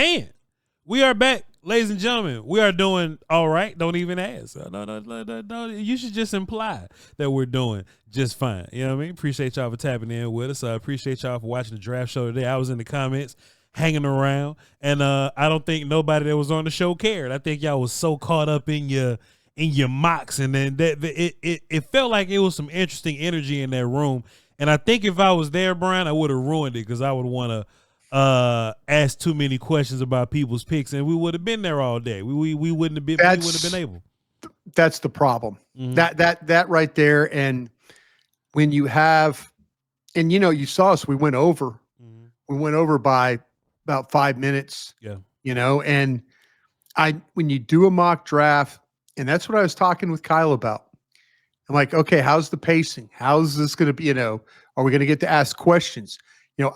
And we are back, ladies and gentlemen. We are doing all right. Don't even ask. No. You should just imply that we're doing just fine. You know what I mean? Appreciate y'all for tapping in with us. I appreciate y'all for watching the draft show today. I was in the comments hanging around, and I don't think nobody that was on the show cared. I think y'all was so caught up in your mocks, and then it felt like it was some interesting energy in that room. And I think if I was there, Bryan, I would have ruined it because I would want to ask too many questions about people's picks, and we would have been there all day. We wouldn't have been. We would have been able. That's the problem. Mm-hmm. That right there. And when you have, and you saw us, we went over. Mm-hmm. We went over by about 5 minutes. Yeah. And when you do a mock draft, and that's what I was talking with Kyle about. I'm like, okay, how's the pacing? How's this going to be? Are we going to get to ask questions?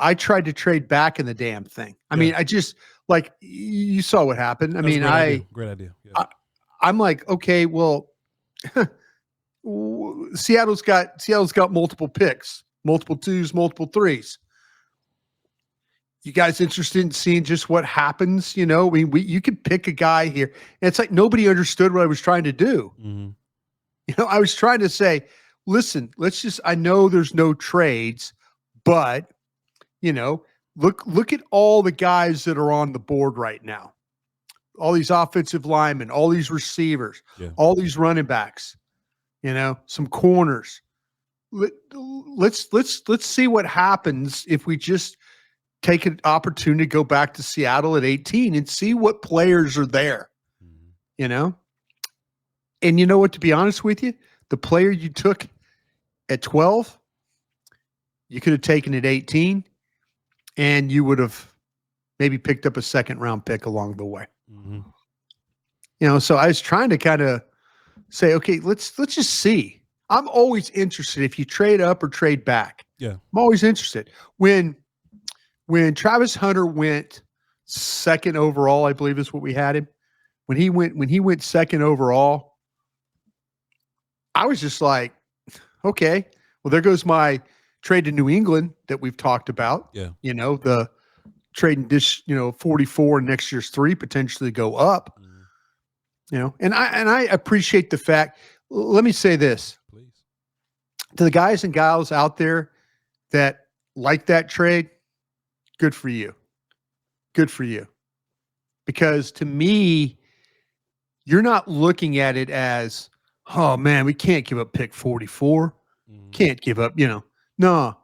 I tried to trade back in the damn thing. I mean, I just like, you saw what happened. Great idea. Yeah. I'm like, okay, well, Seattle's got multiple picks, multiple 2s, multiple 3s. You guys interested in seeing just what happens? You could pick a guy here. And it's like nobody understood what I was trying to do. Mm-hmm. I was trying to say, listen, I know there's no trades, but look at all the guys that are on the board right now. All these offensive linemen, all these receivers, all these running backs, some corners. Let's see what happens if we just take an opportunity to go back to Seattle at 18 and see what players are there. Mm-hmm. And you know what, to be honest with you, the player you took at 12, you could have taken at 18, and you would have maybe picked up a second-round pick along the way. Mm-hmm. So I was trying to kind of say, okay, let's just see. I'm always interested if you trade up or trade back. Yeah. I'm always interested. When Travis Hunter went second overall, I believe is what we had him. When he went second overall, I was just like, okay, well, there goes my trade to New England that we've talked about. Yeah. The trading this, 44 and next year's 3 potentially go up. Mm-hmm. And I appreciate the fact. Let me say this, please, to the guys and gals out there that like that trade. Good for you. Good for you. Because to me, you're not looking at it as, oh man, we can't give up pick 44. Mm-hmm. Can't give up, No,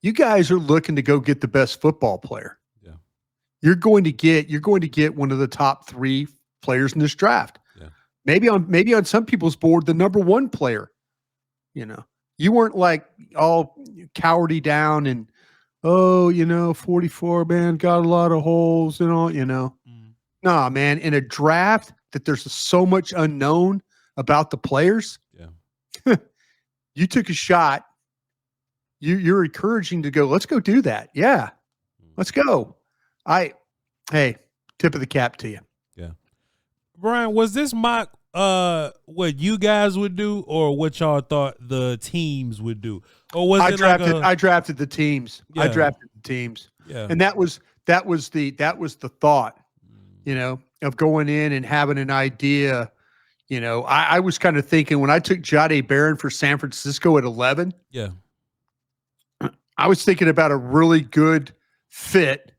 you guys are looking to go get the best football player. Yeah. You're going to get one of the top 3 players in this draft. Yeah. Maybe on some people's board, the number 1 player. You weren't like all cowardy down and, 44, man, got a lot of holes and all, Mm-hmm. Nah, man, in a draft that there's so much unknown about the players. Yeah. You took a shot. You're encouraging to go, let's go do that. Yeah. Let's go. Hey, tip of the cap to you. Yeah. Bryan, was this mock what you guys would do or what y'all thought the teams would do? Or was I drafted the teams. Yeah. I drafted the teams. Yeah. And that was the thought, of going in and having an idea. I was kind of thinking when I took Jahdae Barron for San Francisco at 11. Yeah. I was thinking about a really good fit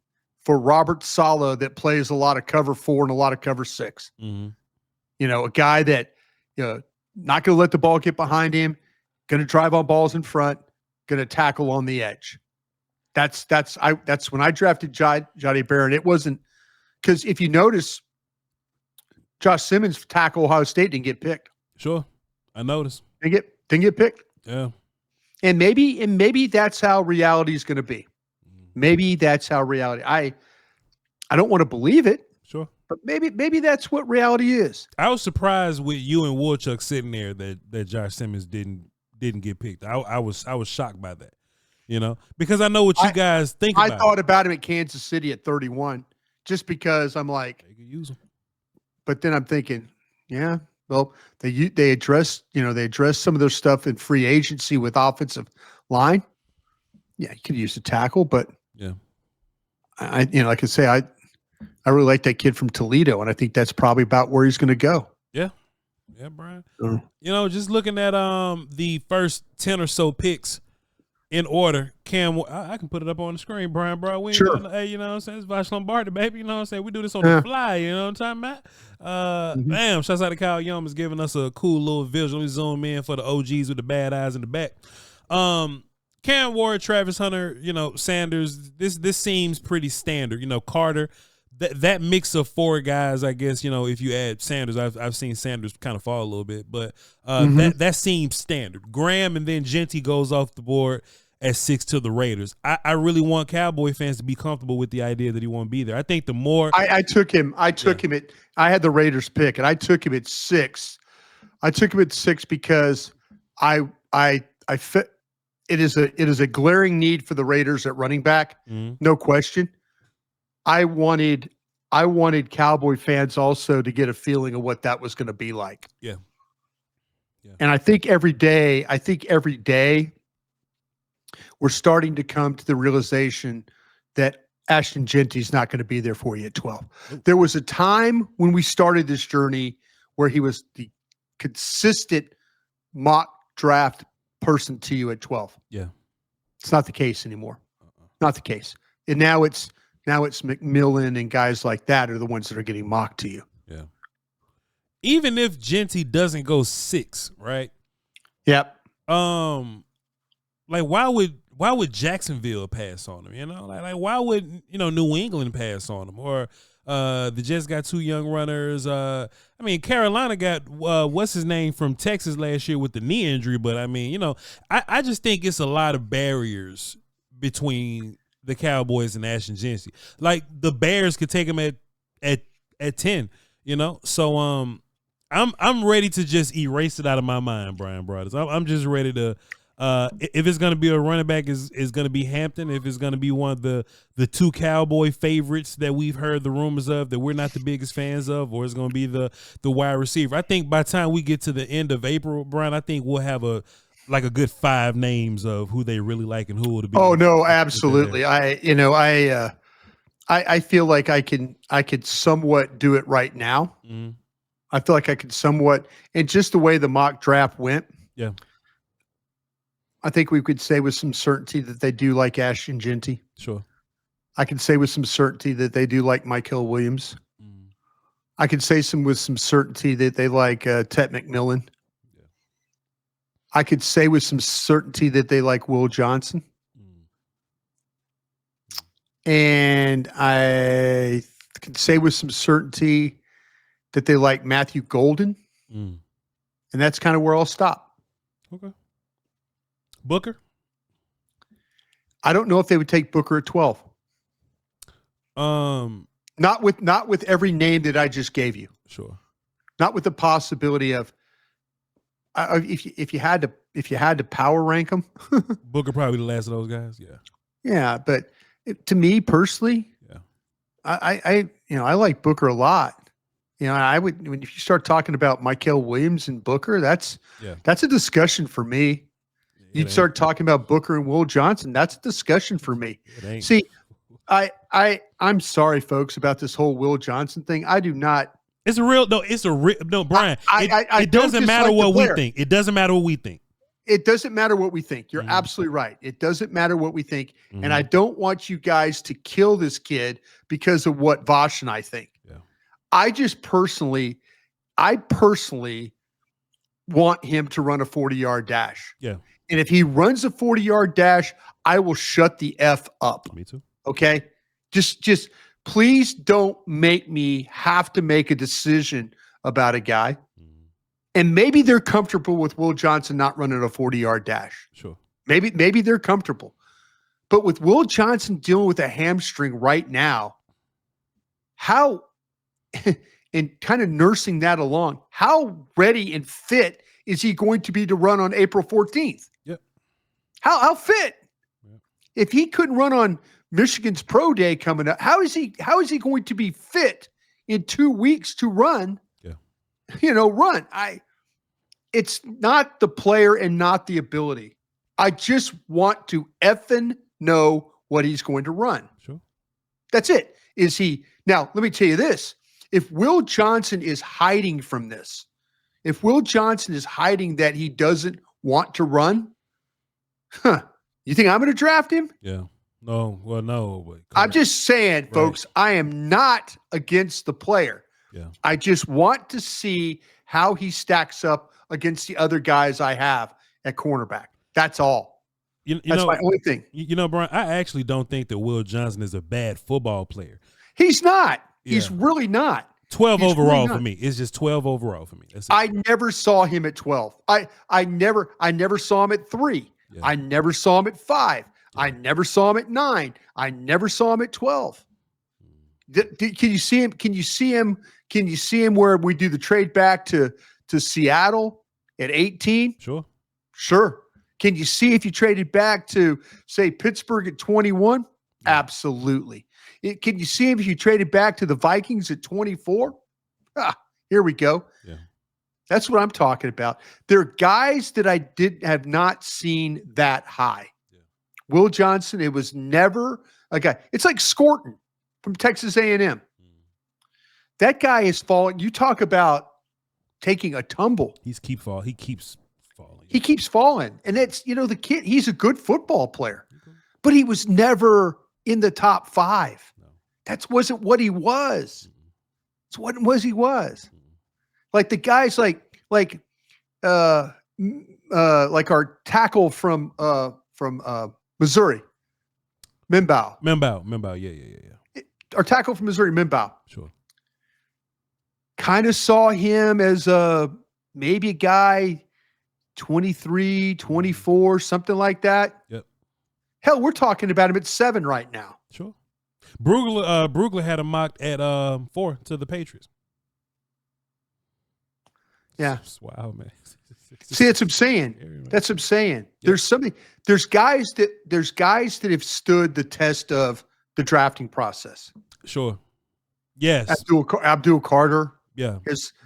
for Robert Saleh that plays a lot of cover 4 and a lot of cover 6. Mm-hmm. A guy that, not going to let the ball get behind him, going to drive on balls in front, going to tackle on the edge. That's when I drafted Jahdae Barron. It wasn't because if you notice, Josh Simmons tackle Ohio State didn't get picked. Sure, I noticed. Didn't get picked. Yeah, and maybe that's how reality is going to be. Maybe that's how reality. I don't want to believe it. Sure, but maybe that's what reality is. I was surprised with you and Woolchuck sitting there that Josh Simmons didn't get picked. I was shocked by that. Because I know what you guys think about. I thought about him at Kansas City at 31, just because I'm like, they could use him. But then I'm thinking, yeah, well, they address some of their stuff in free agency with offensive line. Yeah, you could use the tackle, but yeah, like I say, I really like that kid from Toledo, and I think that's probably about where he's going to go. Yeah, Brian. Just looking at the first 10 or so picks in order. Cam, I can put it up on the screen. Bryan Broaddus. Sure. Hey, you know what I'm saying? It's Voch Lombardi, baby. You know what I'm saying? We do this on the fly. You know what I'm talking about? Bam! Shouts out to Kyle Young is giving us a cool little visual. Let me zoom in for the OGs with the bad eyes in the back. Cam Ward, Travis Hunter, Sanders. This seems pretty standard. Carter. That mix of four guys, I guess, if you add Sanders, I've seen Sanders kind of fall a little bit, but that seems standard. Graham and then Genty goes off the board at 6 to the Raiders. I really want Cowboy fans to be comfortable with the idea that he won't be there. I think the more I took him at, I had the Raiders pick and I took him at 6. I took him at 6 because I fit. It is a glaring need for the Raiders at running back, no question. I wanted Cowboy fans also to get a feeling of what that was going to be like. Yeah. And I think every day we're starting to come to the realization that Ashton Genty's not going to be there for you at 12. There was a time when we started this journey where he was the consistent mock draft person to you at 12. Yeah. It's not the case anymore. Not the case. And now it's McMillan and guys like that are the ones that are getting mocked to you. Yeah. Even if Genty doesn't go 6, right? Yep. Like why would Jacksonville pass on him? Like why would New England pass on him? Or the Jets got 2 young runners. Carolina got what's his name from Texas last year with the knee injury. But I just think it's a lot of barriers between the Cowboys and Ashton Genty. Like the Bears could take him at 10, So I'm ready to just erase it out of my mind, Bryan Broaddus. I'm just ready to if it's gonna be a running back is gonna be Hampton, if it's gonna be one of the 2 Cowboy favorites that we've heard the rumors of that we're not the biggest fans of, or it's gonna be the wide receiver. I think by the time we get to the end of April, Brian, I think we'll have a good 5 names of who they really like and who will be. Oh no, absolutely. I feel like I could somewhat do it right now. I feel like I could somewhat, and just the way the mock draft went. Yeah. I think we could say with some certainty that they do like Ashton Genty. Sure. I can say with some certainty that they do like Michael Williams. I could say with some certainty that they like Tet McMillan. I could say with some certainty that they like Will Johnson. And I can say with some certainty that they like Matthew Golden. And that's kind of where I'll stop. Okay. Booker? I don't know if they would take Booker at 12. Not with every name that I just gave you. Sure. Not with the possibility of if you had to power rank them, Booker probably the last of those guys. Yeah. Yeah, but to me personally, I like Booker a lot. I would if you start talking about Michael Williams and Booker, that's a discussion for me. You'd start talking about Booker and Will Johnson, that's a discussion for me. See, I'm sorry, folks, about this whole Will Johnson thing. I do not. It's a real Brian. It doesn't matter what we think. It doesn't matter what we think. It doesn't matter what we think. You're absolutely right. It doesn't matter what we think. And I don't want you guys to kill this kid because of what Voch and I think. Yeah. I personally want him to run a 40-yard dash. Yeah. And if he runs a 40-yard dash, I will shut the F up. Me too. Okay? Just please don't make me have to make a decision about a guy. And maybe they're comfortable with Will Johnson not running a 40-yard dash. Sure. Maybe they're comfortable. But with Will Johnson dealing with a hamstring right now, how and kind of nursing that along, how ready and fit is he going to be to run on April 14th? Yep. How fit? Yep. If he couldn't run on Michigan's Pro Day coming up, how is he going to be fit in 2 weeks to run? Run. It's not the player and not the ability. I just want to effing know what he's going to run. Sure. That's it. Is he now? Let me tell you this: if Will Johnson is hiding from this, if Will Johnson is hiding that he doesn't want to run, you think I'm going to draft him? Yeah. No. Well, no. But I'm just saying, folks. I am not against the player. Yeah. I just want to see how he stacks up against the other guys I have at cornerback. That's all. That's my only thing. Brian, I actually don't think that Will Johnson is a bad football player. He's not. Yeah. He's really not. 12 overall for me. It's just 12 overall for me. I never saw him at 12. I never saw him at 3. Yeah. I never saw him at 5. Yeah. I never saw him at 9. I never saw him at 12. Can you see him? Can you see him? Can you see him where we do the trade back to Seattle at 18? Sure. Can you see if you traded back to, say, Pittsburgh at 21? Absolutely. Can you see him if you traded back to the Vikings at 24? Here we go. Yeah. That's what I'm talking about. There are guys that I have not seen that high. Yeah. Will Johnson, it was never a guy. It's like Scorton from Texas A&M. That guy is falling. You talk about taking a tumble. He keeps falling. He keeps falling. And that's, the kid, he's a good football player. But he was never in the top 5. No. That wasn't what he was. It's what he was. Like the guys like our tackle from Missouri, Mimbaugh. Yeah. Our tackle from Missouri, Mimbaugh. Sure. Kind of saw him as maybe a guy 23, 24, something like that. Yep. Hell, we're talking about him at 7 right now. Sure. Brugler had him mocked at 4 to the Patriots. Yeah. Wow, man. See, that's what I'm saying. That's what I'm saying. Yep. There's guys that have stood the test of the drafting process. Sure. Yes. Abdul Carter. Yeah.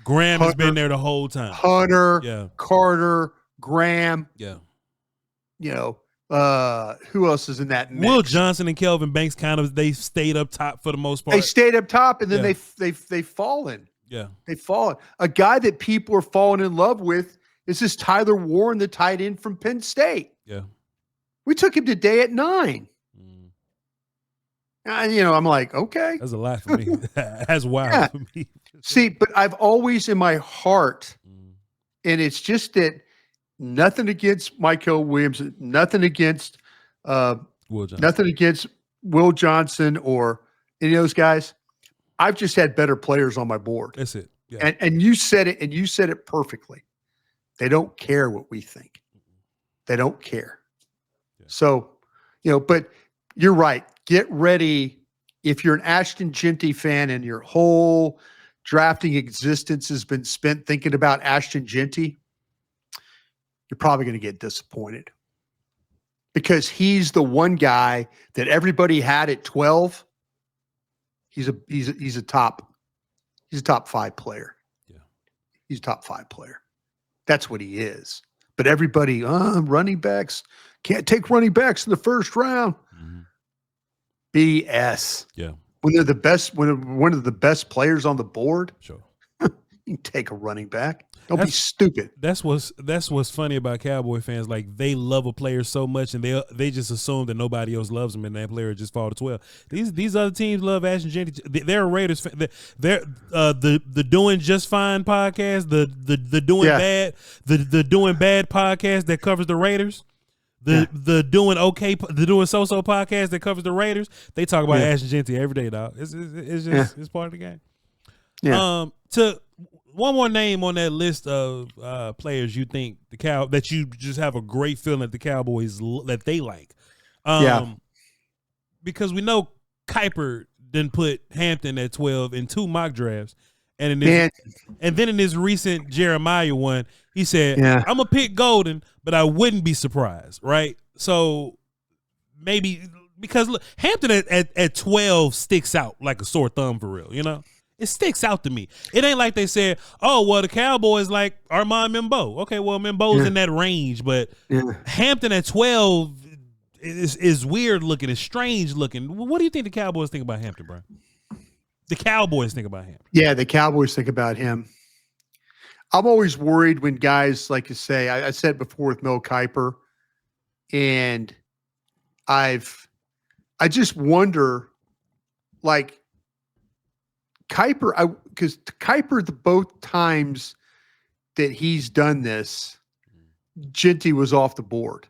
Graham has been there the whole time. Hunter. Yeah. Carter. Graham. Yeah. Who else is in that mix? Will Johnson and Kelvin Banks they stayed up top for the most part. They stayed up top, and then they've fallen. Yeah. They've fallen. A guy that people are falling in love with is this Tyler Warren, the tight end from Penn State. Yeah. We took him today at 9. I'm like, okay. That's a lot for me. That's wild for me. See, but I've always in my heart, and it's just that nothing against Michael Williams, nothing against nothing against Will Johnson or any of those guys. I've just had better players on my board. That's it. Yeah. And you said it perfectly. They don't care what we think. They don't care. Yeah. So, but you're right. Get ready. If you're an Ashton Jeanty fan and your whole drafting existence has been spent thinking about Ashton Jeanty, you're probably going to get disappointed because he's the one guy that everybody had at 12. He's a top 5 player. Yeah. He's a top 5 player. That's what he is. But everybody, running backs, can't take running backs in the first round. Mm-hmm. BS. Yeah. When they're the best, when one of the best players on the board, sure. You can take a running back. Don't be stupid. That's what's funny about Cowboy fans. Like they love a player so much, and they just assume that nobody else loves him, and that player just fall to 12. These other teams love Ashton Jeanty. They're a Raiders fan. They're the Doing Just Fine podcast, the Doing Bad, the Doing Bad podcast that covers the Raiders. The Doing So-So podcast that covers the Raiders. They talk about Ashton Jeanty every day, dog. It's just it's part of the game. Yeah. To one more name on that list of players you think that you just have a great feeling that the Cowboys that they like. Because we know Kuiper didn't put Hampton at 12 in 2 mock drafts. And then in this recent Jeremiah one, he said, I'm going to pick Golden, but I wouldn't be surprised, right? So maybe because look, Hampton at 12 sticks out like a sore thumb for real, It sticks out to me. It ain't like they said, oh, well, the Cowboys like Armand Membo. Okay, well, Membo's in that range, but Hampton at 12 is weird looking, is strange looking. What do you think the Cowboys think about Hampton, bro? The Cowboys think about him. Yeah, the Cowboys think about him. I'm always worried when guys like to say, I said it before with Mel Kiper, and I just wonder, like Kiper, because Kiper, the both times that he's done this, Ginty was off the board.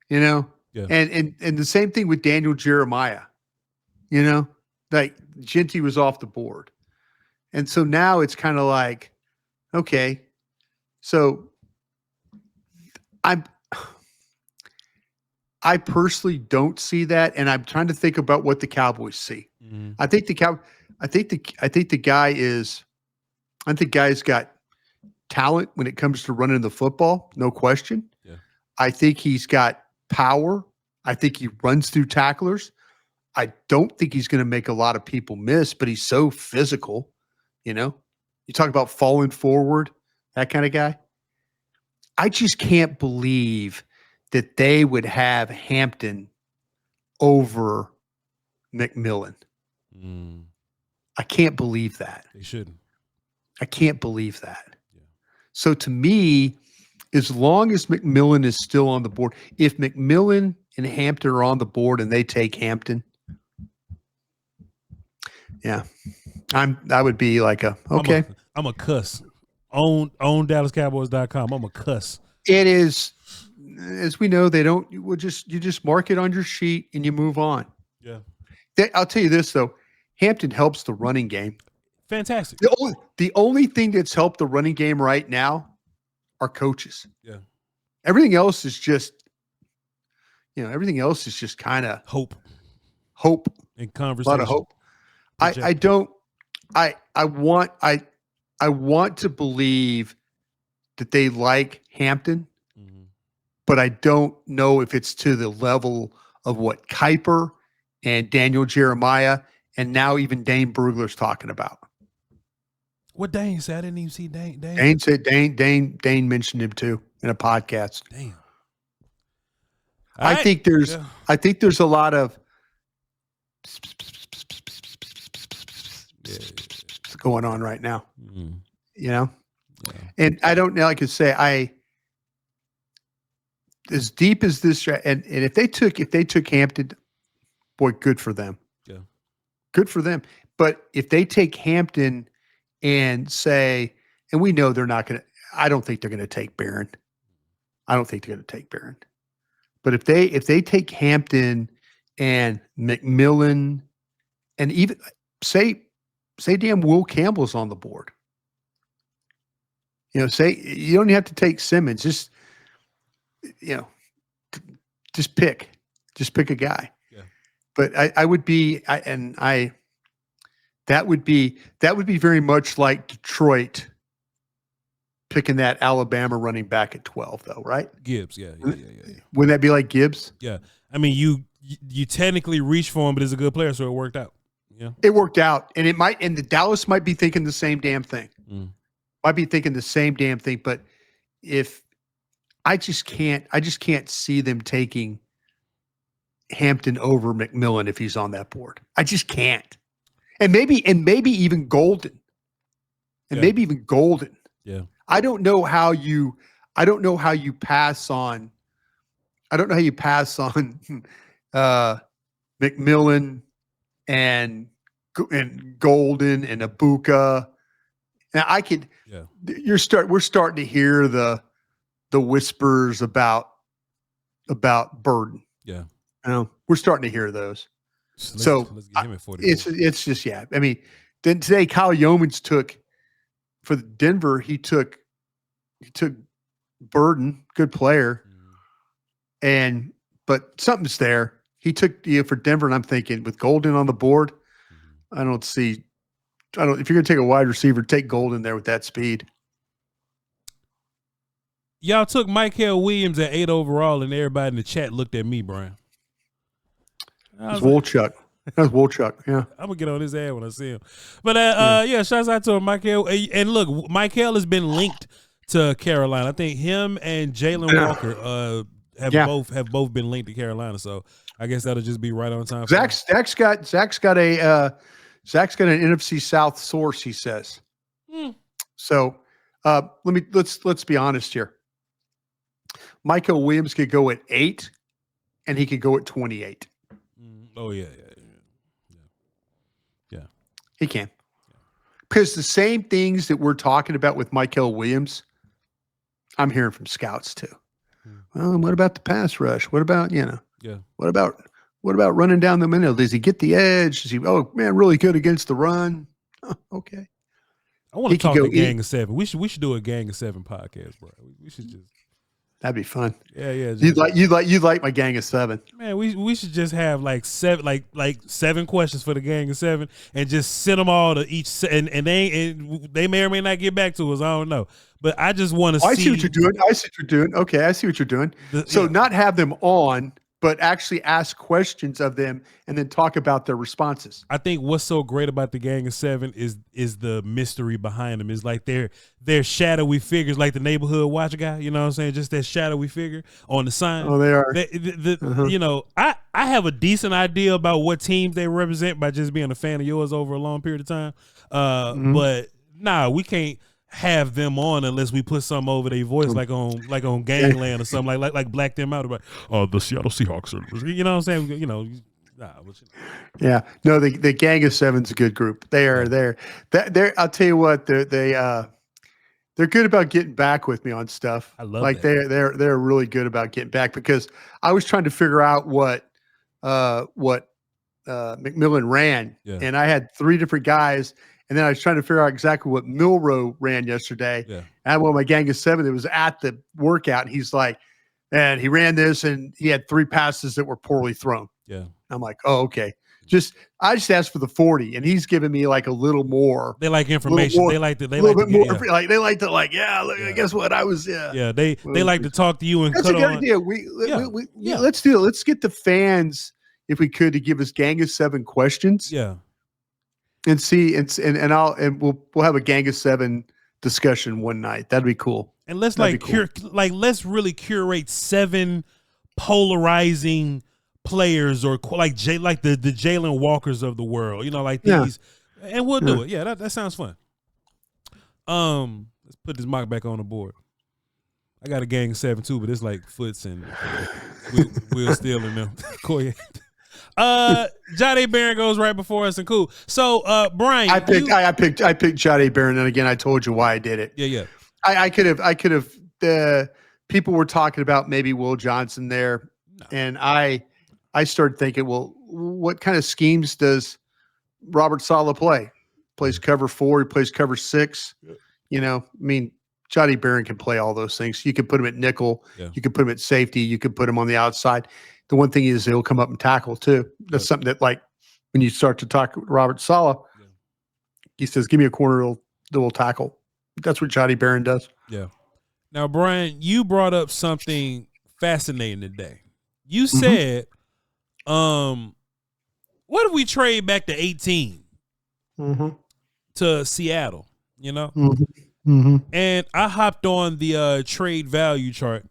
You know? Yeah. And the same thing with Daniel Jeremiah. You know? Like Ginty was off the board. And so now it's kind of like, okay, so I personally don't see that, and I'm trying to think about what the Cowboys see. Mm-hmm. I think the guy's got talent when it comes to running the football, no question. Yeah. I think he's got power. I think he runs through tacklers. I don't think he's going to make a lot of people miss, but he's so physical, you know? You talk about falling forward, that kind of guy. I just can't believe that they would have Hampton over McMillan. Mm. I can't believe that. They shouldn't. I can't believe that. Yeah. So to me, as long as McMillan is still on the board, if McMillan and Hampton are on the board and they take Hampton, yeah, I would be like okay. I'm a cuss. Own DallasCowboys.com. I'm a cuss. It is, as we know, you just mark it on your sheet and you move on. Yeah. I'll tell you this though, Hampton helps the running game. Fantastic. The only thing that's helped the running game right now are coaches. Yeah. Everything else is just, kind of hope and conversation. A lot of hope. I want to believe that they like Hampton, mm-hmm. but I don't know if it's to the level of what Kiper and Daniel Jeremiah and now even Dane Brugler's talking about. What Dane said? I didn't even see Dane. Dane said Dane mentioned him too in a podcast. Damn. I think there's a lot of going on right now. Mm-hmm. You know? Yeah. And I don't know, like I say, as deep as this, and if they took Hampton, boy, good for them. Yeah. Good for them. But if they take Hampton and say, and we know they're not going to, I don't think they're going to take Barron. But if they take Hampton and McMillan and even say damn Will Campbell's on the board. You know, say you don't have to take Simmons. Just pick a guy. Yeah. But that would be very much like Detroit picking that Alabama running back at 12, though, right? Gibbs, yeah. Wouldn't that be like Gibbs? Yeah. I mean, you technically reached for him, but he's a good player, so it worked out. Yeah. It worked out, and the Dallas might be thinking the same damn thing. Mm. Might be thinking the same damn thing, but if I just can't see them taking Hampton over McMillan if he's on that board. I just can't. And maybe even Golden. Maybe even Golden. Yeah. I don't know how you pass on McMillan and Golden and Ibuka. Now we're starting to hear the whispers about Burden. Yeah. You know, we're starting to hear those. Let's get him at 44. It's just, yeah. I mean, then today Kyle Yeomans took for Denver, he took Burden, good player. But something's there. He took for Denver, and I'm thinking with Golden on the board, if you're going to take a wide receiver, take Golden there with that speed. Y'all took Michael Williams at 8 overall, and everybody in the chat looked at me, Brian. That's Wolchuk. That's Wolchuk. Yeah. I'm going to get on his ass when I see him. But, shouts out to him, Michael. And look, Michael has been linked to Carolina. I think him and Jalen Walker have both been linked to Carolina. So I guess that'll just be right on time. Zach's got Zach's got an NFC South source, he says. So let's be honest here. Michael Williams could go at 8, and he could go at 28. Oh yeah. He can. Because the same things that we're talking about with Michael Williams, I'm hearing from scouts too. Well, what about the pass rush? What about, what about running down the middle? Does he get the edge? Is he, really good against the run? Oh, okay. I want to talk to Gang of 7. We should do a Gang of 7 podcast, bro. We should just. That'd be fun. Yeah. You'd like my Gang of 7. Man, we should just have like 7 questions for the Gang of 7 and just send them all to each and they may or may not get back to us. I don't know, but I just want to see. I see what you're doing. Okay, I see what you're doing. Not have them on, but actually ask questions of them and then talk about their responses. I think what's so great about the Gang of 7 is the mystery behind them. Is like they're shadowy figures, like the neighborhood watch guy. You know what I'm saying? Just that shadowy figure on the sign. Oh, they are. I have a decent idea about what teams they represent by just being a fan of yours over a long period of time. But we can't have them on unless we put something over their voice, like on Gangland or something, like black them out about the Seattle Seahawks are, you know what I'm saying? Yeah, no, the Gang of 7's a good group. They're I'll tell you what, they're good about getting back with me on stuff. I love that. They're really good about getting back, because I was trying to figure out what McMillan ran, and I had 3 different guys. And then I was trying to figure out exactly what Milrow ran yesterday. Yeah. I had one of my Gang of 7 that was at the workout. And he's like, and he ran this and he had 3 passes that were poorly thrown. Yeah. I'm like, oh, okay. I just asked for the 40, and he's giving me like a little more. They like information. They like to guess what? I was, Yeah. They like to talk to you and that's a good idea. Let's do it. Let's get the fans, if we could, to give us Gang of 7 questions. Yeah. And see, we'll have a Gang of 7 discussion one night. That'd be cool. And let's let's really curate 7 polarizing players, or like the Jalen Walkers of the world, these, and we'll do it. Yeah, that sounds fun. Let's put this mock back on the board. I got a Gang of 7 too, but it's like Foots and Will Steele and them. Cool. Jade Barron goes right before us, and cool. So, Brian, I picked Jade Barron, and again, I told you why I did it. Yeah. I could have. The people were talking about maybe Will Johnson there, and I started thinking, well, what kind of schemes does Robert Saleh play? Plays cover 4, he plays cover 6. Yeah. Jade Barron can play all those things. You can put him at nickel. Yeah. You can put him at safety. You can put him on the outside. The one thing is he'll come up and tackle too. That's something that, like, when you start to talk with Robert Saleh, he says, give me a corner that will tackle. That's what Jade Barron does. Yeah. Now, Brian, you brought up something fascinating today. You said, what if we trade back to 18 to Seattle, And I hopped on the trade value chart,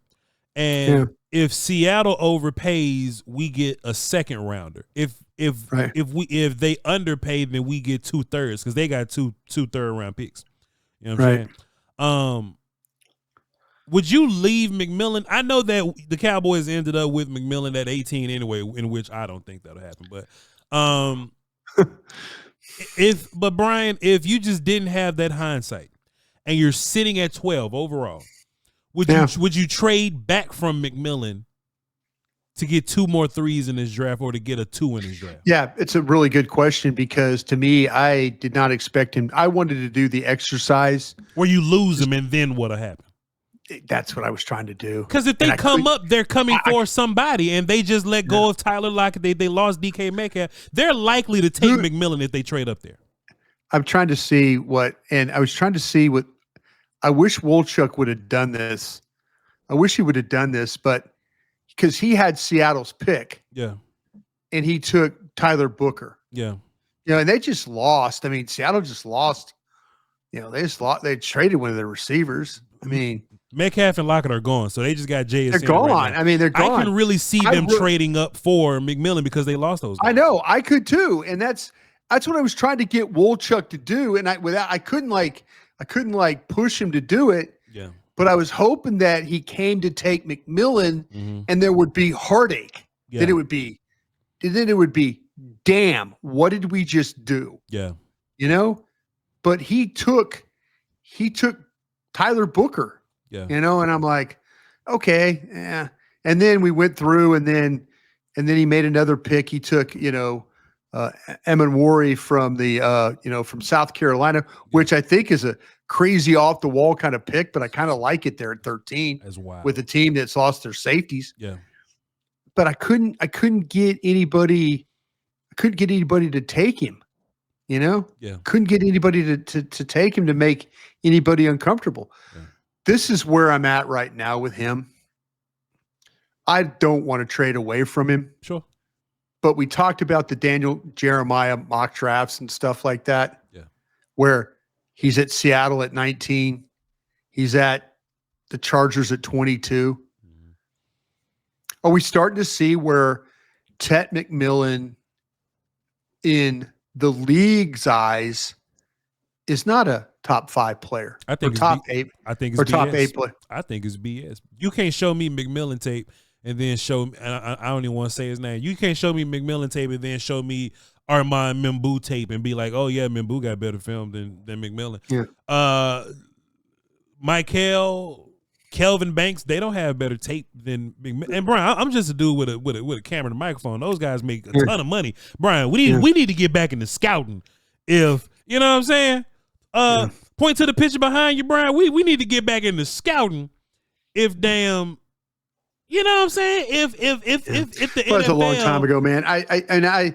and if Seattle overpays, we get a second rounder. If they underpay, then we get 2/3, because they got two third-round picks. You know what I'm saying? Would you leave McMillan? I know that the Cowboys ended up with McMillan at 18 anyway, in which I don't think that'll happen. But but Brian, if you just didn't have that hindsight and you're sitting at 12 overall, would you trade back from McMillan to get 2 more 3s in this draft, or to get a 2 in this draft? Yeah, it's a really good question, because to me, I did not expect him. I wanted to do the exercise where you lose him, and then what'll happen? That's what I was trying to do. Because if they come up, they're coming for somebody, and they just let go of Tyler Lockett. They lost DK Metcalf. They're likely to take McMillan if they trade up there. I'm trying to see I wish Wolchuk would have done this. I wish he would have done this, but because he had Seattle's pick. Yeah. And he took Tyler Booker. Yeah. And they just lost. Seattle just lost. They traded one of their receivers. Metcalf and Lockett are gone, so they just got JSN. They're gone. Right, they're gone. I can really see them trading up for McMillan because they lost those guys. I know. I could too. And That's what I was trying to get Wolchuk to do, and I couldn't push him to do it. Yeah. But I was hoping that he came to take McMillan, and there would be heartache. Yeah. Then it would be, damn, what did we just do? Yeah. You know? But he took Tyler Booker. Yeah. You know, and I'm like, okay, yeah. And then we went through, and then he made another pick. He took, Emanwari from from South Carolina, which I think is a crazy off the wall kind of pick, but I kind of like it there at 13 That's wild. with a team that's lost their safeties. Yeah. But I couldn't get anybody to take him, you know? Yeah. Couldn't get anybody to take him, to make anybody uncomfortable. Yeah. This is where I'm at right now with him. I don't want to trade away from him. Sure. But we talked about the Daniel Jeremiah mock drafts and stuff like that. Yeah. Where he's at Seattle at 19. He's at the Chargers at 22. Mm-hmm. Are we starting to see where Tet McMillan, in the league's eyes, is not a top 5 player? I think top 8. I think it's or BS. top 8 player. I think it's BS. You can't show me McMillan tape and then show me, I don't even want to say his name. You can't show me McMillan tape and then show me Armand Membu tape and be like, oh yeah, Membu got better film than McMillan. Yeah. Michael, Kelvin Banks, they don't have better tape than McMillan. And Brian, I'm just a dude with a camera and a microphone. Those guys make a ton of money. Brian, we need to get back into scouting. If you know what I'm saying. Point to the picture behind you, Brian. We need to get back into scouting. If damn. You know what I'm saying? If the NFL, was a long time ago, man. I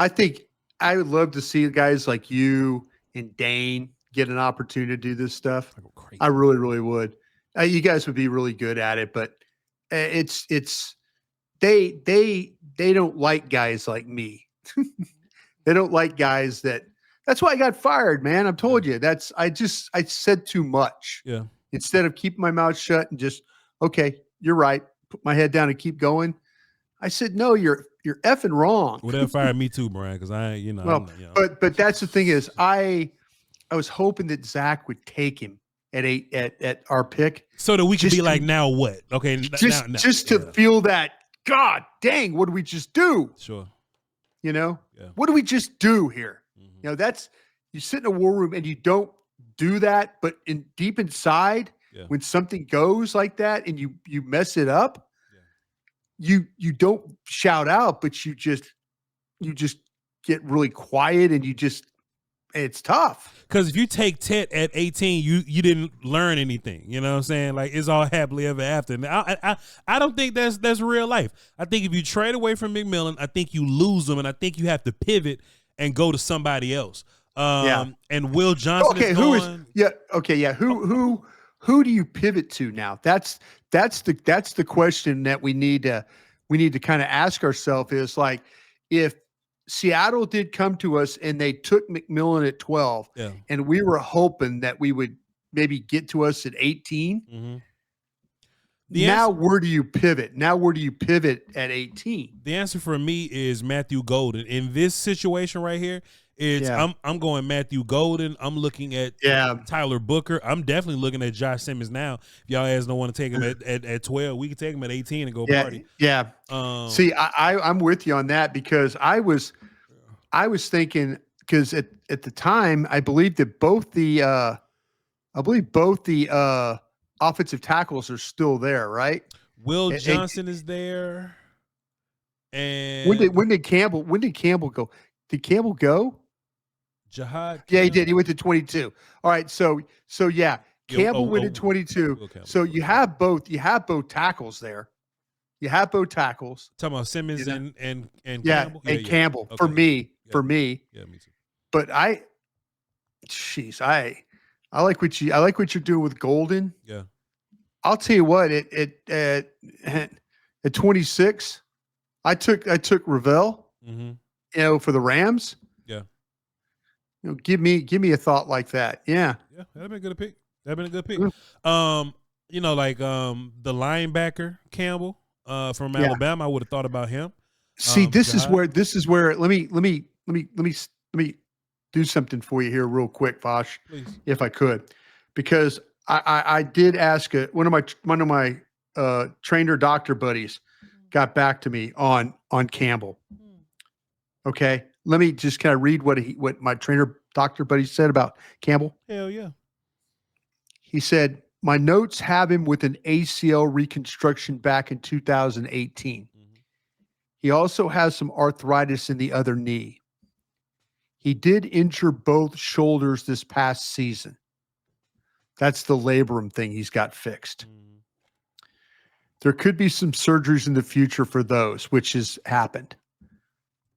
think I would love to see guys like you and Dane get an opportunity to do this stuff. I really, really would. You guys would be really good at it, but they don't like guys like me. They don't like guys that's why I got fired, man. I've told you I said too much. Yeah. Instead of keeping my mouth shut and just, okay, you're right. Put my head down and keep going. I said, no, you're effing wrong. Well, they'll fire me too, Brian, because but that's the thing is, I was hoping that Zach would take him at our pick, so that we could be like, now what? Okay, just to feel that. God dang, what did we just do? Sure. You know, what do we just do here? Mm-hmm. You know, you sit in a war room and you don't do that, but deep inside. Yeah. When something goes like that and you mess it up, you don't shout out, but you just get really quiet and it's tough. Because if you take Tet at 18, you didn't learn anything. You know what I'm saying? Like, it's all happily ever after. And I don't think that's real life. I think if you trade away from McMillan, I think you lose them, and I think you have to pivot and go to somebody else. And Will Johnson. Okay, Who do you pivot to now? That's the question that we need to kind of ask ourselves, is like, if Seattle did come to us and they took McMillan at 12, and we were hoping that we would maybe get to us at 18. Mm-hmm. Where do you pivot? Now, where do you pivot at 18? The answer for me is Matthew Golden. In this situation right here, I'm going Matthew Golden. I'm looking at Tyler Booker. I'm definitely looking at Josh Simmons now. If y'all guys don't want to take him at 12, we can take him at 18 and go party. Yeah. See, I'm with you on that, because I was thinking, because at the time I believe that both the offensive tackles are still there, right? Will Johnson is there. And when did Campbell go? Did Campbell go? Jihad. Yeah, he did. He went to 22. All right. So yeah, Campbell went to 22. So you have both tackles there. You have both tackles. Talking about Simmons and Campbell. And Campbell. Okay. For me. Yeah, me too. But I like what you're doing with Golden. Yeah. I'll tell you what, at 26, I took Ravel, for the Rams. Yeah. Give me a thought like that. Yeah. Yeah, that'd been a good pick. Mm-hmm. The linebacker Campbell from Alabama, I would have thought about him. See, this is where let me let me do something for you here real quick, Voch, Please. if I could, because I did ask one of my trainer doctor buddies got back to me on Campbell. Okay, let me just kind of read what my trainer doctor buddy said about Campbell. Hell yeah. He said, my notes have him with an ACL reconstruction back in 2018. He also has some arthritis in the other knee. He did injure both shoulders this past season. That's the labrum thing he's got fixed. There could be some surgeries in the future for those, which has happened.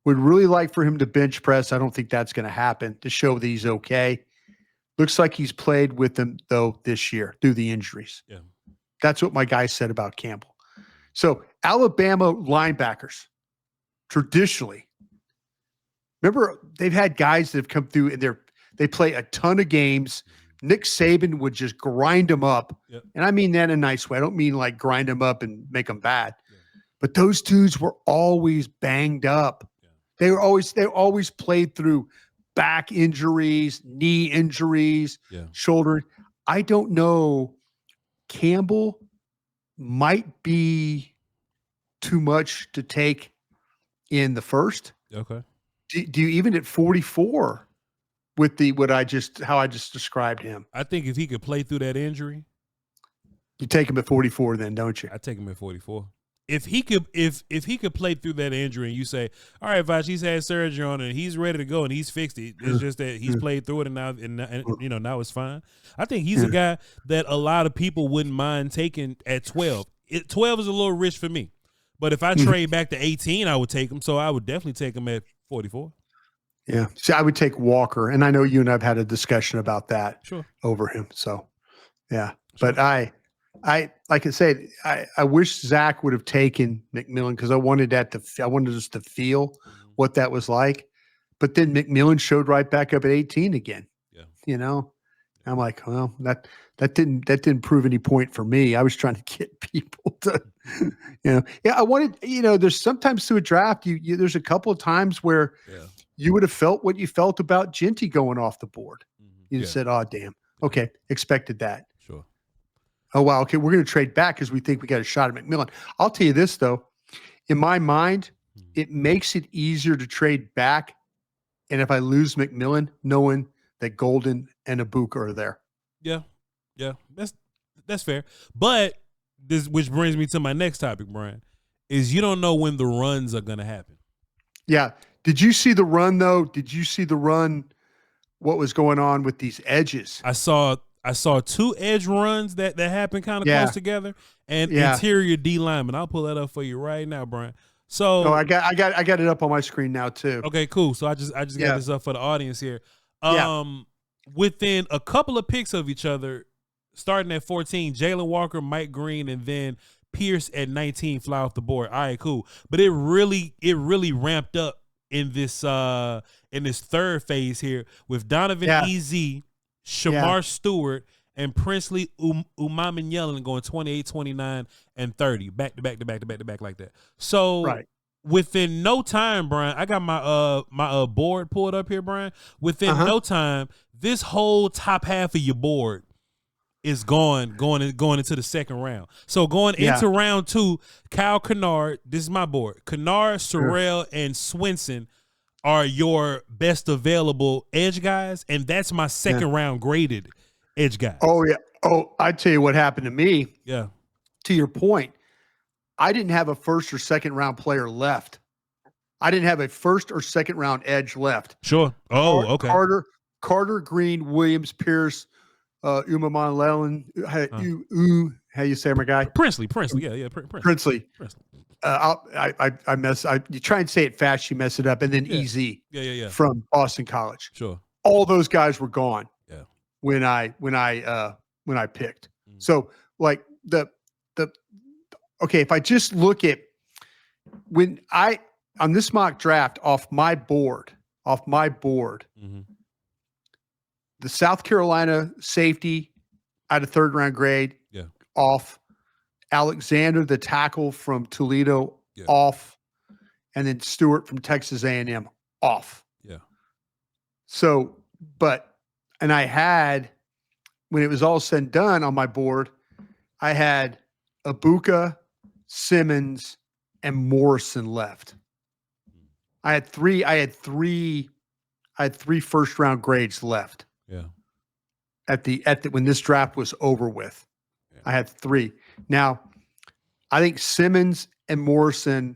Would really like for him to bench press. I don't think that's going to happen to show that he's okay. Looks like he's played with them, though, this year through the injuries. Yeah. That's what my guy said about Campbell. So Alabama linebackers, traditionally, remember, they've had guys that have come through and they play a ton of games. Nick Saban would just grind them up. Yep. And I mean that in a nice way. I don't mean like grind them up and make them bad. Yeah. But those dudes were always banged up. Yeah. They always played through back injuries, knee injuries, shoulder. I don't know. Campbell might be too much to take in the first. Okay. Do you even at 44 with how I just described him? I think if he could play through that injury, you take him at 44, then, don't you? I take him at 44. If he could play through that injury, and you say, all right, Voch, he's had surgery on it, and he's ready to go, and he's fixed it. It's just that he's played through it, and now it's fine. I think he's a guy that a lot of people wouldn't mind taking at 12. 12 is a little rich for me, but if I trade back to 18, I would take him. So I would definitely take him at 44. Yeah. See, I would take Walker, and I know you and I've had a discussion about that over him. So, yeah. Sure. But I like I said, I wish Zach would have taken McMillan because I wanted us to feel what that was like. But then McMillan showed right back up at 18 again. Yeah. You know, I'm like, well, that didn't prove any point for me. I was trying to get people to, I wanted, there's sometimes to a draft, there's a couple of times where you would have felt what you felt about Genty going off the board. You said, oh, damn. Okay. Expected that. Sure. Oh, wow. Okay. We're going to trade back because we think we got a shot at McMillan. I'll tell you this, though. In my mind, it makes it easier to trade back. And if I lose McMillan, knowing that Golden and Ibuka are there. Yeah. Yeah. That's fair. But which brings me to my next topic, Brian, is you don't know when the runs are going to happen. Yeah. Did you see the run, though? Did you see the run? What was going on with these edges? I saw 2 edge runs that happened kind of close together, and interior D lineman. I'll pull that up for you right now, Brian. So I got it up on my screen now too. Okay, cool. So I just got this up for the audience here. Within a couple of picks of each other, starting at 14, Jalen Walker, Mike Green, and then Pierce at 19 fly off the board. All right, cool. But it really ramped up in this third phase here with Donovan EZ, Shamar Stewart, and Princely Umamenyelin going 28, 29, and 30. Back to back like that. So within no time, Brian, I got my board pulled up here, Brian. Within no time, this whole top half of your board is going into the second round. So going into round 2, Kyle Kennard, this is my board. Kennard, Sorrell, and Swinson are your best available edge guys, and that's my second round graded edge guys. Oh, yeah. Oh, I tell you what happened to me. Yeah. To your point, I didn't have a first or second round player left. I didn't have a first or second round edge left. Sure. Oh, okay. Carter, Green, Williams, Pierce, Umaman Lelin, how you say my guy? Princely. Yeah. Princely. I mess. You try and say it fast, you mess it up, and then EZ. Yeah. From Boston College. Sure. All those guys were gone. Yeah. When I picked. So like okay, if I just look at when on this mock draft off my board, the South Carolina safety at a third round grade off. Alexander, the tackle from Toledo, off, and then Stewart from Texas A&M off. Yeah. So, and I had, when it was all said and done on my board, I had Ibuka, Simmons, and Morrison left. I had three first round grades left. Yeah. When this draft was over with, I had three. Now, I think Simmons and Morrison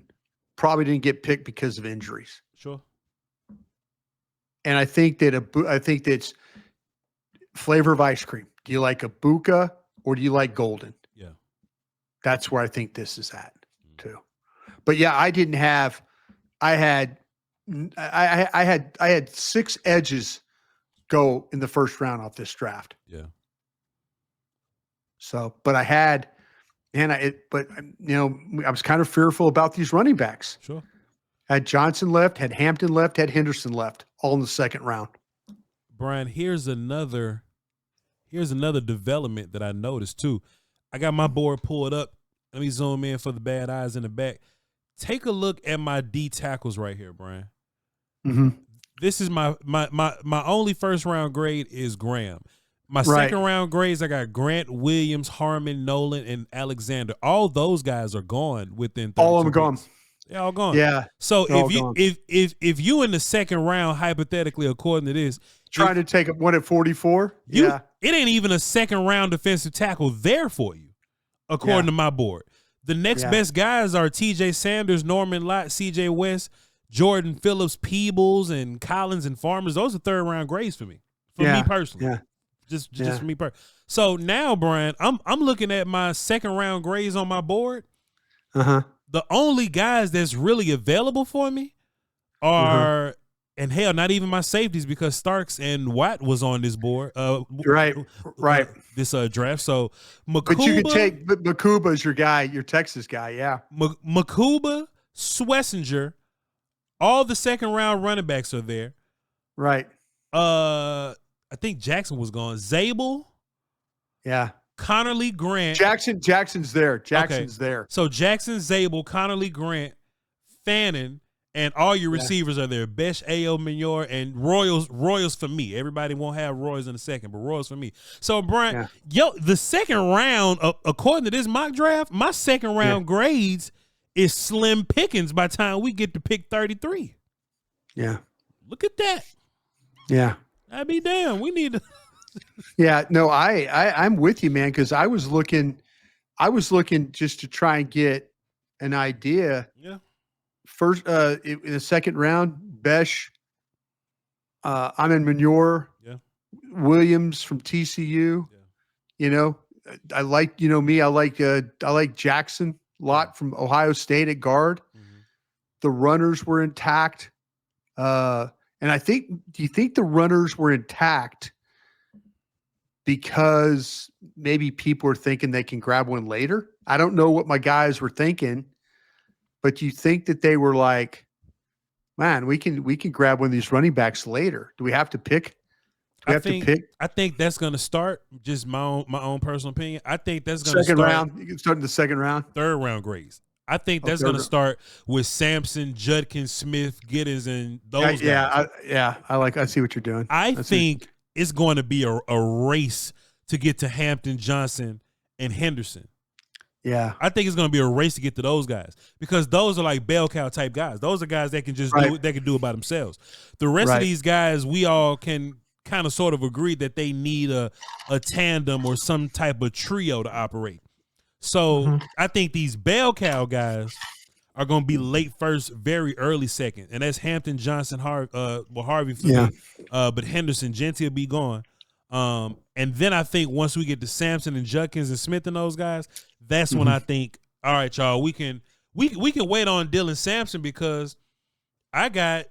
probably didn't get picked because of injuries. Sure. And I think that's flavor of ice cream. Do you like Ibuka or do you like Golden? Yeah. That's where I think this is at too. But yeah, I had 6 edges go in the first round off this draft. Yeah. So, but I was kind of fearful about these running backs. Sure. Had Johnson left, had Hampton left, had Henderson left, all in the second round. Brian, here's another development that I noticed too. I got my board pulled up. Let me zoom in for the bad eyes in the back. Take a look at my D tackles right here, Brian. Mm-hmm. This is my only first round grade is Graham. My second round grades, I got Grant, Williams, Harmon, Nolan, and Alexander. All those guys are gone within 32 all of them gone. weeks. They're all gone. Yeah. So if you in the second round, hypothetically, according to this, trying to take one at 44, it ain't even a second round defensive tackle there for you, according to my board. The next best guys are T.J. Sanders, Norman Lott, C.J. West, Jordan Phillips, Peebles, and Collins and Farmers. Those are third round grades for me. For me personally. Yeah. Just for me personally. So now, Brian, I'm looking at my second round grades on my board. Uh-huh. The only guys that's really available for me are, and hell, not even my safeties, because Starks and Watt was on this board. Right. This draft. So Makuba, but you can take Makuba's your guy, your Texas guy. Yeah. Makuba, Swessinger, all the second round running backs are there. Right. I think Jackson was gone. Zabel. Yeah. Connerly Grant. Jackson's there. Jackson's there. So Jackson, Zabel, Connerly Grant, Fannin, and all your receivers are there. Besh, Ayo, Minor, and Royals for me. Everybody won't have Royals in a second, but Royals for me. So, Brian, the second round, according to this mock draft, my second round grades is slim pickings by the time we get to pick 33. Yeah. Look at that. Yeah. I'd be damn. We need to. Yeah, no, I'm with you, man, because I was looking just to try and get an idea. Yeah. First, in the second round, Besh, I'm in Manure, Williams from TCU. Yeah. You know, I like Jackson a lot from Ohio State at guard. Mm-hmm. The runners were intact, and do you think the runners were intact because maybe people are thinking they can grab one later? I don't know what my guys were thinking, but you think that they were like, man, we can grab one of these running backs later. Do we have to pick? I think that's going to start, just my own personal opinion. I think that's going to start. Second round. You can start in the second round. Third round grades. I think that's going to start with Sampson, Judkins, Smith, Giddens, and those guys. I see what you're doing. I think it's going to be a race to get to Hampton, Johnson, and Henderson. Yeah. I think it's going to be a race to get to those guys because those are like bell cow type guys. Those are guys that can just do it by themselves. The rest of these guys, we all can kind of sort of agree that they need a tandem or some type of trio to operate. So I think these bell cow guys are going to be late first, very early second, and that's Hampton, Johnson, Harvey for me. But Henderson, Genty will be gone. And then I think once we get to Sampson and Judkins and Smith and those guys, that's when I think, all right, y'all, we can wait on Dylan Sampson because I got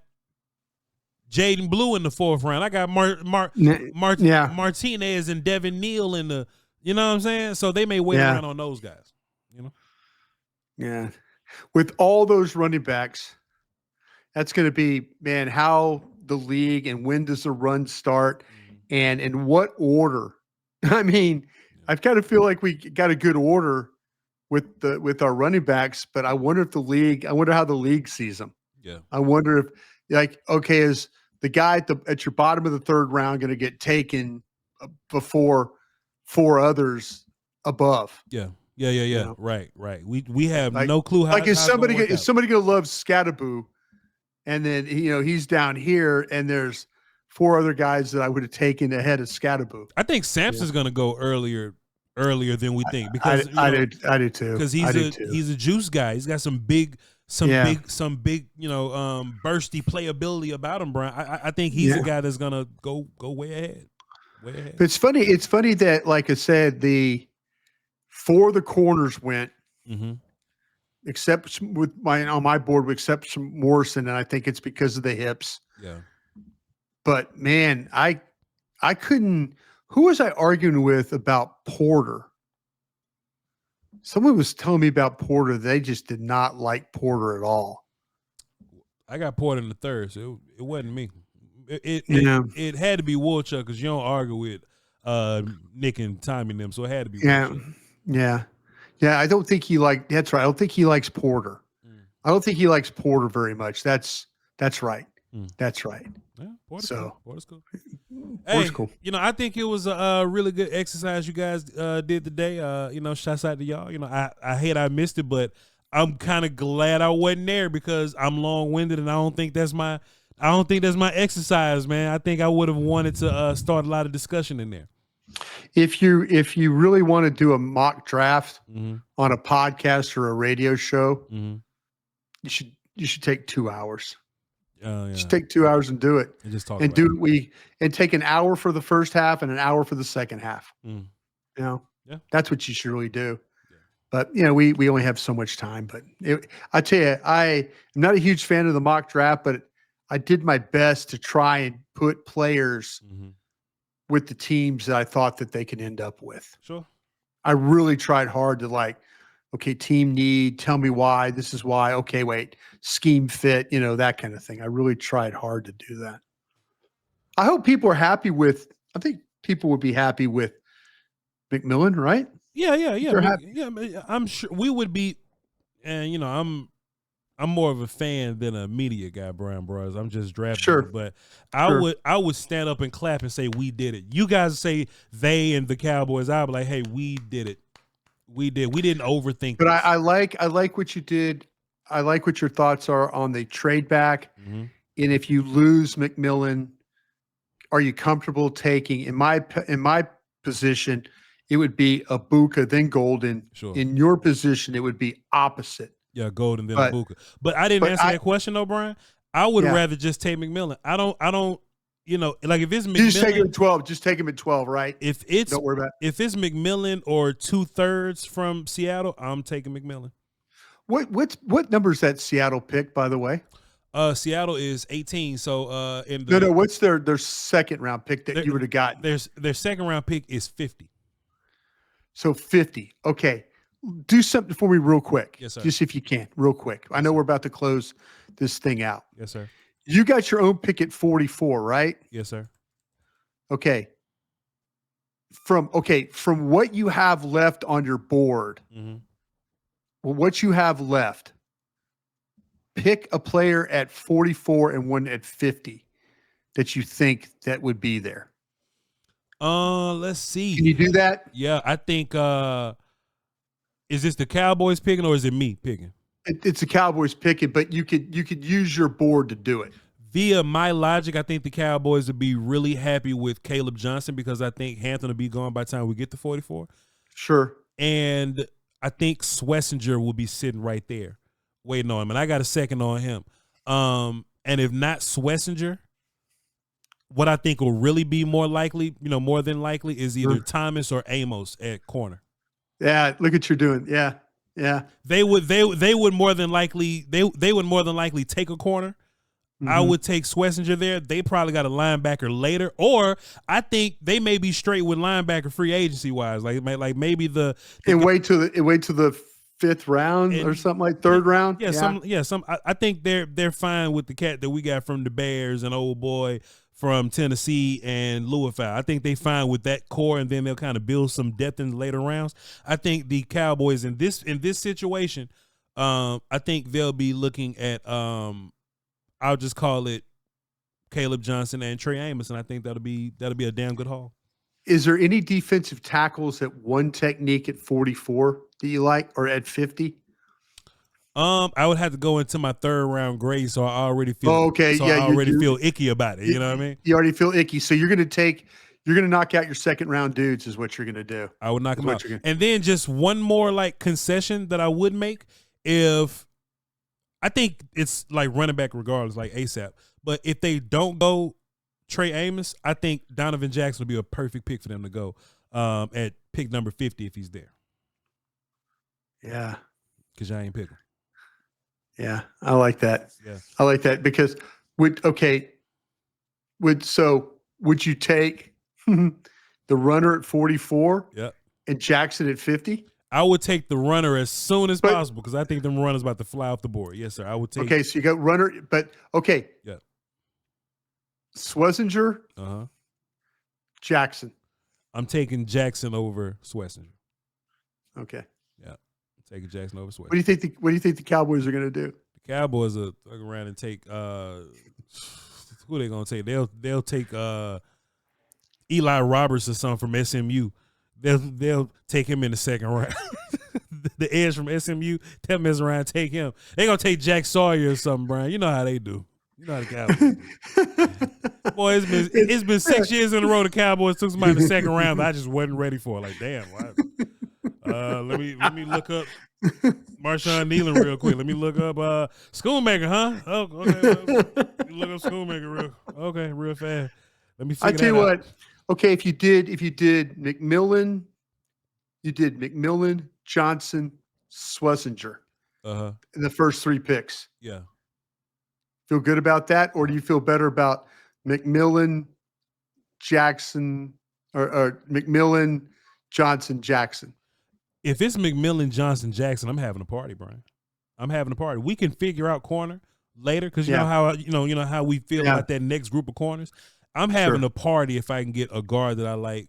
Jaden Blue in the fourth round. I got Martinez and Devin Neal in the. You know what I'm saying? So they may wait around on those guys. You know? Yeah. With all those running backs, that's going to be, man, how the league and when does the run start and in what order? I mean, I kind of feel like we got a good order with our running backs, but I wonder how the league sees them. Yeah. I wonder if, is the guy at your bottom of the third round going to get taken before 4 others above. Yeah. know? Right. We have no clue how. Like, is how somebody it's going to love Scattaboo, and then he's down here, and there's 4 other guys that I would have taken ahead of Scattaboo. I think Sampson's going to go earlier than we think, because I do too. Because he's a juice guy. He's got some big bursty playability about him, Brian. I think he's a guy that's gonna go way ahead. It's funny that, like I said, the 4 of the corners went, except with on my board, except some Morrison, and I think it's because of the hips. Yeah. But man, I couldn't. Who was I arguing with about Porter? Someone was telling me about Porter. They just did not like Porter at all. I got Porter in the third, so it wasn't me. It had to be Woolchuck, because you don't argue with Nick and Tommy and them, so it had to be Woolchuck. Yeah. I don't think he that's right. I don't think he likes Porter. I don't think he likes Porter very much. That's right. That's right. Yeah, Porter's cool. Porter's cool. I think it was a really good exercise you guys did today. Shouts out to y'all. I hate I missed it, but I'm kind of glad I wasn't there, because I'm long-winded, and I don't think that's my exercise, man. I think I would have wanted to start a lot of discussion in there. If you really want to do a mock draft on a podcast or a radio show, you should take 2 hours. Just take 2 hours and do it, and just talk and take an hour for the first half and an hour for the second half. That's what you should really do. But we only have so much time. But I tell you, I am not a huge fan of the mock draft, but I did my best to try and put players with the teams that I thought that they could end up with. Sure. I really tried hard to okay, team need, tell me why, this is why, okay, wait, scheme fit, that kind of thing. I really tried hard to do that. I hope people are happy with, I think people would be happy with McMillan, right? Yeah. I'm sure we would be, and I'm more of a fan than a media guy, Bryan Broaddus. I'm just drafting. Sure. But I would stand up and clap and say, we did it. You guys say they and the Cowboys, I'll be like, hey, we did it. We didn't overthink. But I like what you did. I like what your thoughts are on the trade back. And if you lose McMillan, are you comfortable taking, in my position, it would be Ibuka, then Golden. Sure. In your position, it would be opposite. Yeah, Golden, then Ibuka. But I didn't answer that question though, Brian. I would rather just take McMillan. I don't if it's McMillan, just take him at 12. Just take him at 12, right? Don't worry about it. If it's McMillan or 2/3 from Seattle, I'm taking McMillan. What number is that Seattle pick, by the way? Seattle is 18. So what's their second round pick that you would have gotten? Their second round pick is 50. So 50. Okay. Do something for me real quick. Yes, sir. Just if you can, real quick. I know we're about to close this thing out. Yes, sir. You got your own pick at 44, right? Yes, sir. Okay. From what you have left on your board, what you have left, pick a player at 44 and one at 50 that you think that would be there. Let's see. Can you do that? Yeah, I think is this the Cowboys picking or is it me picking? It's the Cowboys picking, but you could use your board to do it. Via my logic, I think the Cowboys would be really happy with Caleb Johnson, because I think Hampton will be gone by the time we get to 44. Sure. And I think Schlesinger will be sitting right there waiting on him. And I got a second on him. And if not Schlesinger, what I think will really be more than likely is either Thomas or Amos at corner. Yeah, look what you're doing. Yeah. They would more than likely take a corner. I would take Schlesinger there. They probably got a linebacker later, or I think they may be straight with linebacker free agency wise. Like maybe wait till the fifth round or something, like third round. I think they're fine with the cat that we got from the Bears and old boy from Tennessee and Louisville. I think they fine with that core, and then they'll kind of build some depth in the later rounds. I think the Cowboys in this situation, I think they'll be looking at I'll just call it Caleb Johnson and Trey Amos, and I think that'll be a damn good haul. Is there any defensive tackles at one technique at 44 that you like, or at 50? I would have to go into my 3rd round grade, so I already feel feel icky about it. You know what I mean? You already feel icky, so you're going to knock out your 2nd round dudes, is what you're going to do. I would knock them out, and then just one more like concession that I would make if I think it's like running back regardless, like ASAP. But if they don't go Trey Amos, I think Donovan Jackson would be a perfect pick for them to go at pick number 50 if he's there. Yeah, because y'all ain't pick him. Yeah, I like that. Yeah, I like that because would you take the runner at 44? Yep. And Jackson at 50? I would take the runner as soon as possible because I think them runners about to fly off the board. Yes, sir. I would take. Okay, so you got runner, but okay. Yeah. Swessinger. Jackson. I'm taking Jackson over Swessinger. Okay. Yeah. I'm taking Jackson over Swessinger. What do you think the Cowboys are going to do? The Cowboys will look around and take who they going to take? They'll take Eli Roberts or something from SMU. They'll take him in the 2nd round. The edge from SMU, they'll mess around and take him. They're going to take Jack Sawyer or something, Brian. You know how they do. You know how the Cowboys do. Boy, it's been 6 years in a row the Cowboys took somebody in the 2nd round that I just wasn't ready for. Like, damn. Why? Let me look up Marshawn Nealon real quick. Let me look up Schoonmaker, huh? Oh, okay. Look up Schoonmaker real fast. Let me figure that out. I tell you what. Okay, if you did McMillan, Johnson, Swessinger in the first 3 picks. Yeah. Feel good about that? Or do you feel better about McMillan, Jackson, or McMillan, Johnson, Jackson? If it's McMillan, Johnson, Jackson, I'm having a party, Brian. I'm having a party. We can figure out corner later because you know how we feel about that next group of corners. I'm having a party if I can get a guard that I like,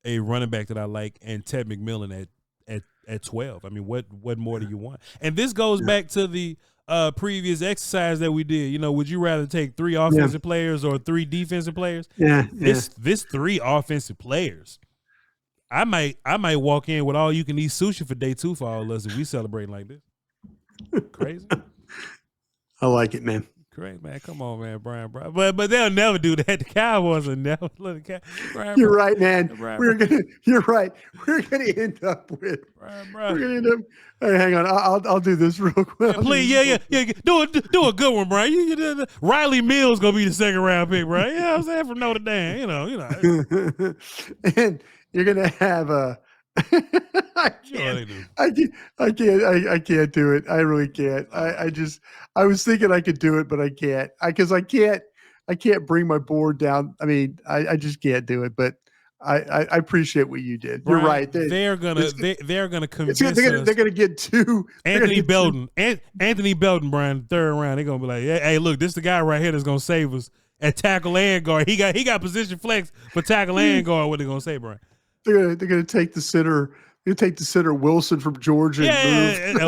a running back that I like, and Ted McMillan at 12. I mean, what more do you want? And this goes back to the previous exercise that we did. You know, would you rather take 3 offensive players or 3 defensive players? Yeah. This 3 offensive players. I might walk in with all you can eat sushi for day 2 for all of us if we celebrating like this. Crazy. I like it, man. Great, man. Come on, man, Bryan Broaddus. But they'll never do that. The Cowboys will never let the Bryan You're right, man. You're right. We're gonna end up with Bryan we're Broaddus. gonna end up. Hey, hang on. I'll do this real quick. Yeah, please, yeah. Do a good one, Brian. You Riley Mills gonna be the 2nd round pick, Brian. Yeah, I'm saying from Notre Dame. You know. And you're gonna have a. I can't do it. I really can't. I was thinking I could do it, but I can't. I can't bring my board down. I mean, I just can't do it. But I appreciate what you did. You're right. They're gonna convince us. They're gonna get 2. Anthony Belton, Brian, 3rd round. They're gonna be like, hey, look, this is the guy right here that's gonna save us at tackle and guard. He got position flex for tackle and guard. What they gonna say, Brian? They're gonna take the center. You take the center Wilson from Georgia and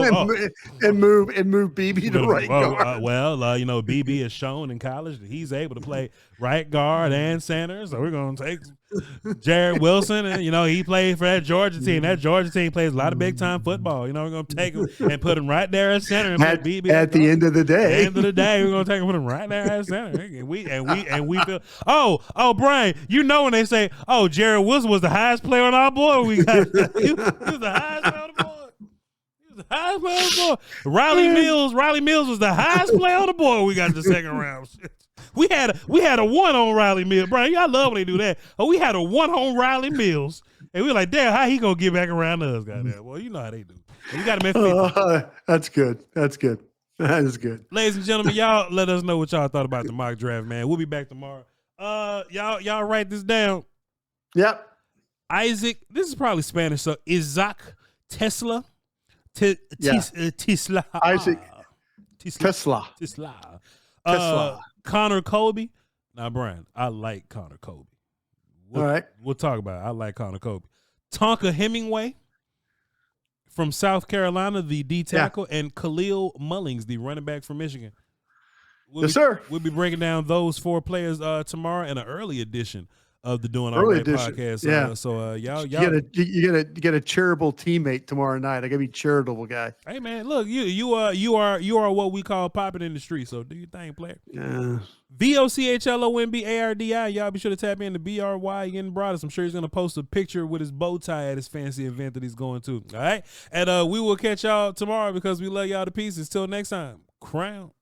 move BB to right guard. BB has shown in college that he's able to play right guard and center. So we're gonna take Jared Wilson, and he played for that Georgia team. That Georgia team plays a lot of big time football. We're gonna take him and put him right there at center. And at the end of the day, we're gonna take him and put him right there at center. And we feel. Oh, Brian, when they say, Jared Wilson was the highest player on our board, he was the highest player on the board. He was the highest player on the board. Riley Mills was the highest player on the board. We got the 2nd round. We had a 1 on Riley Mills, Brian. I love when they do that. We had a 1 on Riley Mills, and we were like, damn, how he gonna get back around to us, goddamn? Well, you know how they do. We got him at 50. That's good. That is good. Ladies and gentlemen, y'all let us know what y'all thought about the mock draft, man. We'll be back tomorrow. Y'all write this down. Yep. Isaac, this is probably Spanish, so Isaac Tesla. Tesla. Isaac Tesla. Connor Colby. Now, Brian, I like Connor Colby. All right. We'll talk about it. I like Connor Colby. Tonka Hemingway from South Carolina, the D tackle, and Khalil Mullings, the running back from Michigan. Yes, sir. We'll be breaking down those 4 players tomorrow in an early edition of the Doing All Early Right edition. podcast. Yeah. So y'all you get a charitable teammate tomorrow night. I gotta be charitable guy. Hey man, look, you are what we call popping in the street. So do your thing, player. Yeah. VOCHLOMBARDI. Y'all be sure to tap in to Bryan Broaddus. I'm sure he's gonna post a picture with his bow tie at his fancy event that he's going to. All right, and we will catch y'all tomorrow because we love y'all to pieces. Till next time, crown.